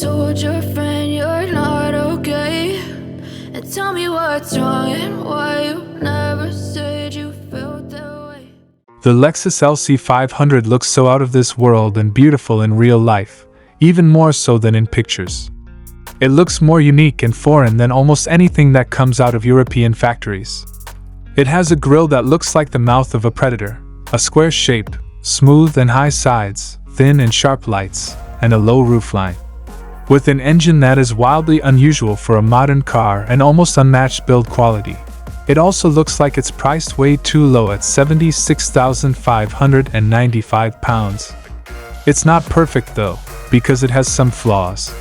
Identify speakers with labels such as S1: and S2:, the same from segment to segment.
S1: told your friend you're not okay? And tell me what's wrong and why you never said you felt that way.
S2: The Lexus LC500 looks so out of this world and beautiful in real life, even more so than in pictures. It looks more unique and foreign than almost anything that comes out of European factories. It has a grille that looks like the mouth of a predator, a square shape, smooth and high sides, thin and sharp lights, and a low roofline. With an engine that is wildly unusual for a modern car and almost unmatched build quality. It also looks like it's priced way too low at £76,595. It's not perfect though, because it has some flaws.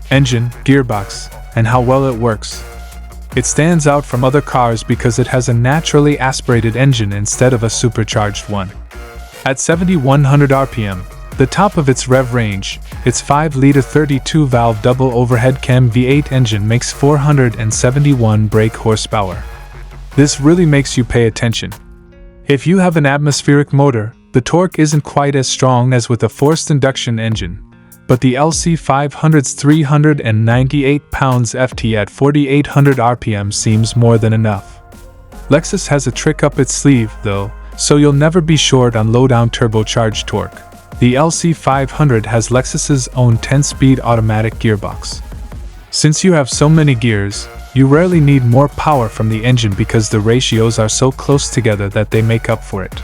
S2: Engine, gearbox, and how well it works. It stands out from other cars because it has a naturally aspirated engine instead of a supercharged one. At 7,100 RPM, the top of its rev range, its 5-liter 32-valve double overhead cam V8 engine makes 471 brake horsepower. This really makes you pay attention. If you have an atmospheric motor, the torque isn't quite as strong as with a forced induction engine, but the LC500's 398 pounds-ft at 4,800 RPM seems more than enough. Lexus has a trick up its sleeve, though, so you'll never be short on low-down turbocharged torque. The LC500 has Lexus's own 10-speed automatic gearbox. Since you have so many gears, you rarely need more power from the engine because the ratios are so close together that they make up for it.